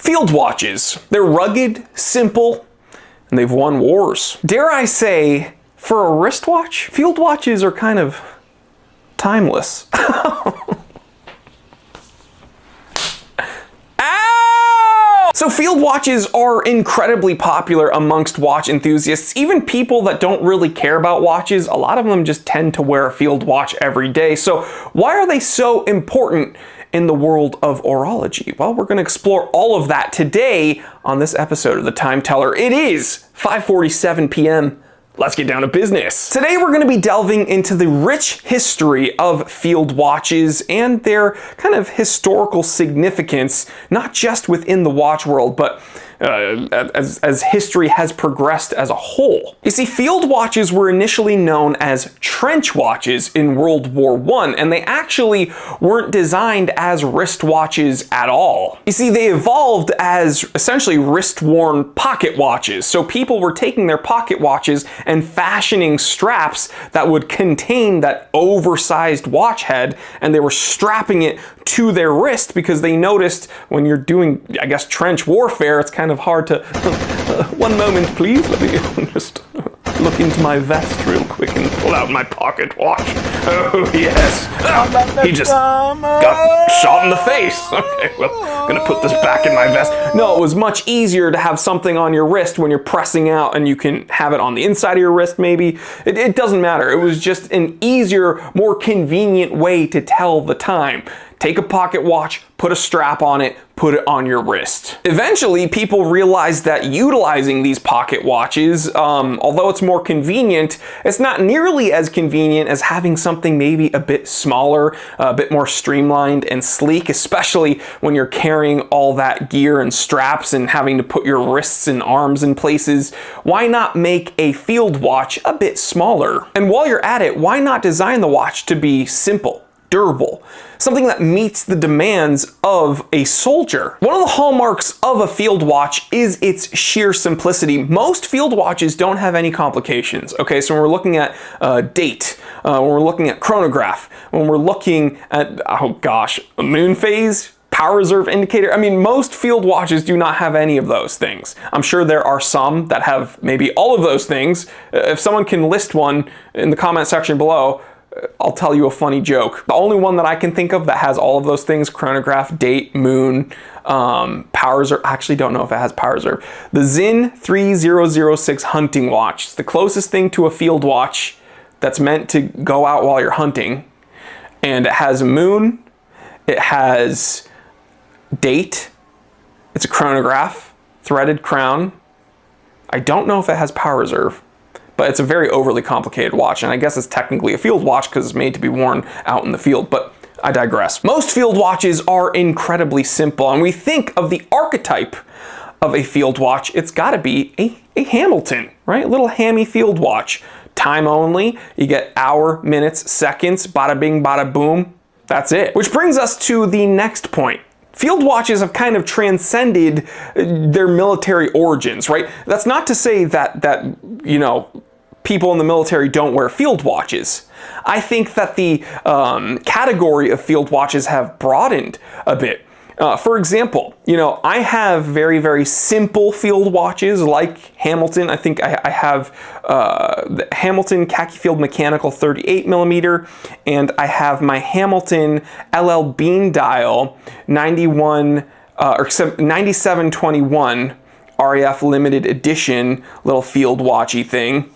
Field watches. They're rugged, simple, and they've won wars. Dare I say, for a wristwatch, field watches are kind of timeless. So field watches are incredibly popular amongst watch enthusiasts, even people that don't really care about watches. A lot of them just tend to wear a field watch every day. So why are they so important in the world of horology? Well, we're going to explore all of that today on this episode of The Time Teller. It is 5:47 p.m. Let's get down to business. Today we're going to be delving into the rich history of field watches and their kind of historical significance, not just within the watch world, but as history has progressed as a whole. You see, field watches were initially known as trench watches in World War I, and they actually weren't designed as wristwatches at all. You see, they evolved as essentially wrist-worn pocket watches. So people were taking their pocket watches and fashioning straps that would contain that oversized watch head, and they were strapping it to their wrist because they noticed when you're doing, I guess, trench warfare, it's kind of hard to... one moment, please. Let me just look into my vest real quick and pull out my pocket watch. Oh, yes. He just got shot in the face. Okay, well, I'm gonna put this back in my vest. No, it was much easier to have something on your wrist when you're pressing out, and you can have it on the inside of your wrist, maybe. It doesn't matter. It was just an easier, more convenient way to tell the time. Take a pocket watch, put a strap on it, put it on your wrist. Eventually, people realized that utilizing these pocket watches, although it's more convenient, it's not nearly as convenient as having something maybe a bit smaller, a bit more streamlined and sleek, especially when you're carrying all that gear and straps and having to put your wrists and arms in places. Why not make a field watch a bit smaller? And while you're at it, why not design the watch to be simple, durable, something that meets the demands of a soldier? One of the hallmarks of a field watch is its sheer simplicity. Most field watches don't have any complications. Okay, so when we're looking at date, when we're looking at chronograph, when we're looking at, oh gosh, moon phase, power reserve indicator. I mean, most field watches do not have any of those things. I'm sure there are some that have maybe all of those things. If someone can list one in the comment section below, I'll tell you a funny joke. The only one that I can think of that has all of those things, chronograph, date, moon, power reserve, I actually don't know if it has power reserve. The Sinn 3006 hunting watch. It's the closest thing to a field watch that's meant to go out while you're hunting. And it has a moon, it has date, it's a chronograph, threaded crown. I don't know if it has power reserve, but it's a very overly complicated watch, and I guess it's technically a field watch because it's made to be worn out in the field, but I digress. Most field watches are incredibly simple, and we think of the archetype of a field watch, it's gotta be a Hamilton, right? A little hammy field watch. Time only, you get hour, minutes, seconds, bada bing, bada boom, that's it. Which brings us to the next point. Field watches have kind of transcended their military origins, right? That's not to say that you know, people in the military don't wear field watches. I think that the category of field watches have broadened a bit. For example, you know, I have very, very simple field watches like Hamilton. I think I have the Hamilton Khaki Field Mechanical 38mm, and I have my Hamilton LL Bean Dial 9721 RAF limited edition little field watchy thing.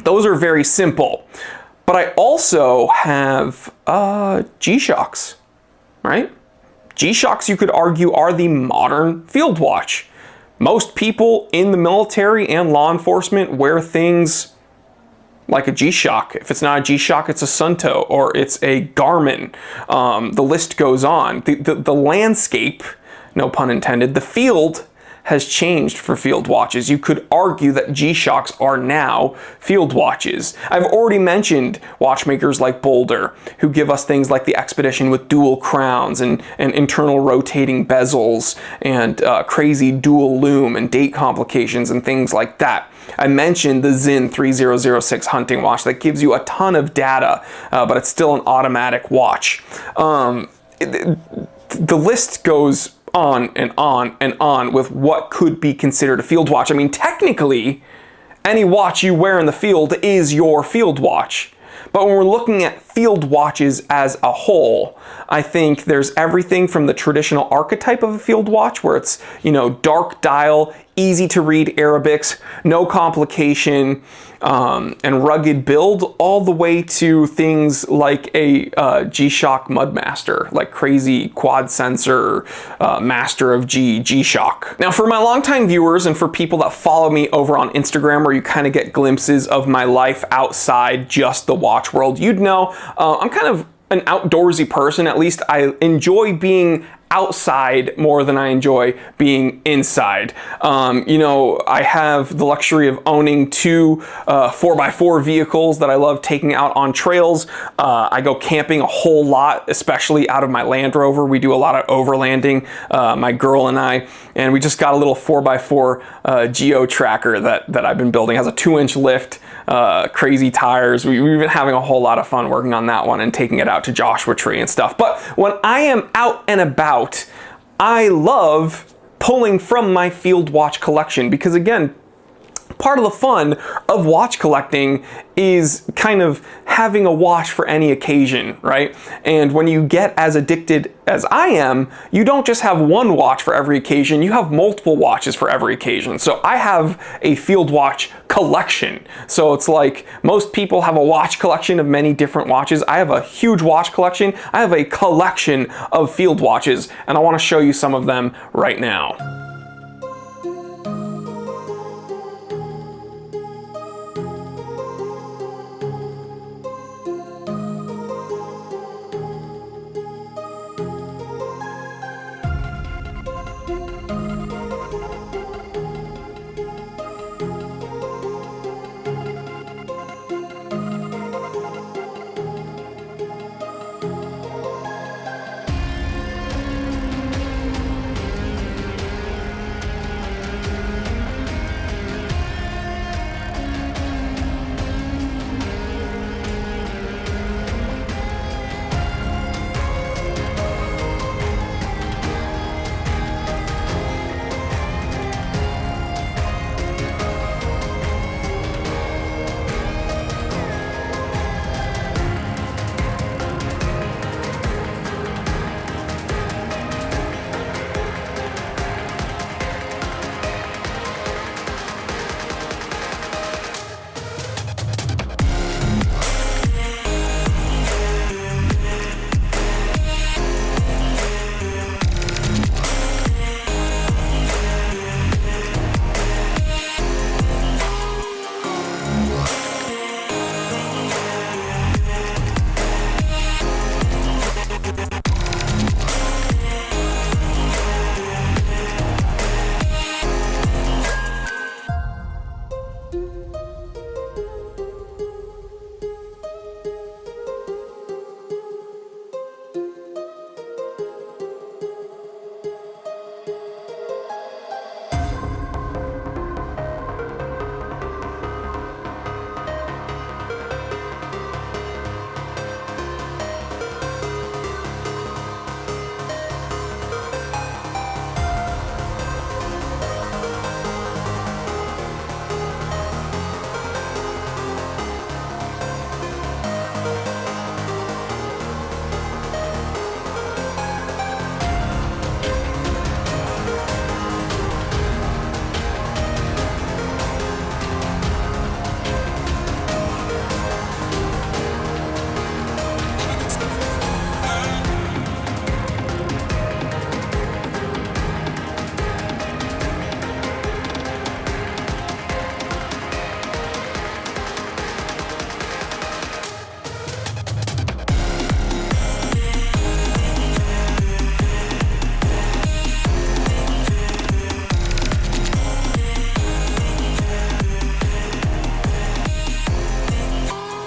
Those are very simple. But I also have G-Shocks, right? G-Shocks, you could argue, are the modern field watch. Most people in the military and law enforcement wear things like a G-Shock. If it's not a G-Shock, it's a Sunto or it's a Garmin. The list goes on. The landscape, no pun intended, the field has changed for field watches. You could argue that G-Shocks are now field watches. I've already mentioned watchmakers like Boulder, who give us things like the Expedition with dual crowns and internal rotating bezels and crazy dual loom and date complications and things like that. I mentioned the Sinn 3006 hunting watch that gives you a ton of data, but it's still an automatic watch. The list goes on and on and on with what could be considered a field watch. I mean, technically, any watch you wear in the field is your field watch. But when we're looking at field watches as a whole, I think there's everything from the traditional archetype of a field watch, where it's, dark dial, easy to read Arabics, no complication, and rugged build, all the way to things like a G-Shock Mudmaster, like crazy quad sensor master of G-Shock. Now, for my longtime viewers and for people that follow me over on Instagram, where you kind of get glimpses of my life outside just the watch world, you'd know I'm kind of an outdoorsy person. At least I enjoy being outside more than I enjoy being inside. I have the luxury of owning two 4x4 vehicles that I love taking out on trails. I go camping a whole lot, especially out of my Land Rover. We do a lot of overlanding, my girl and I, and we just got a little 4x4 Geo tracker that I've been building. It has a 2-inch lift, crazy tires. We've been having a whole lot of fun working on that one and taking it out to Joshua Tree and stuff. But when I am out and about, I love pulling from my field watch collection, because again, part of the fun of watch collecting is kind of having a watch for any occasion, right? And when you get as addicted as I am, you don't just have one watch for every occasion, you have multiple watches for every occasion. So I have a field watch collection. So it's like most people have a watch collection of many different watches. I have a huge watch collection. I have a collection of field watches, and I want to show you some of them right now.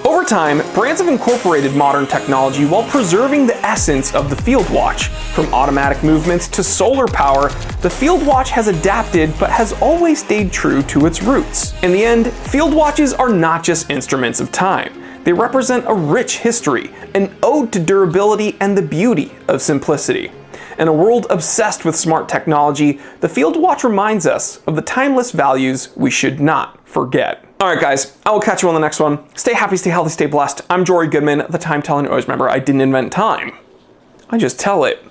Over time, brands have incorporated modern technology while preserving the essence of the field watch. From automatic movements to solar power, the field watch has adapted but has always stayed true to its roots. In the end, field watches are not just instruments of time. They represent a rich history, an ode to durability and the beauty of simplicity. In a world obsessed with smart technology, the Field Watch reminds us of the timeless values we should not forget. Alright guys, I will catch you on the next one. Stay happy, stay healthy, stay blessed. I'm Jory Goodman, the time teller. Always remember, I didn't invent time. I just tell it.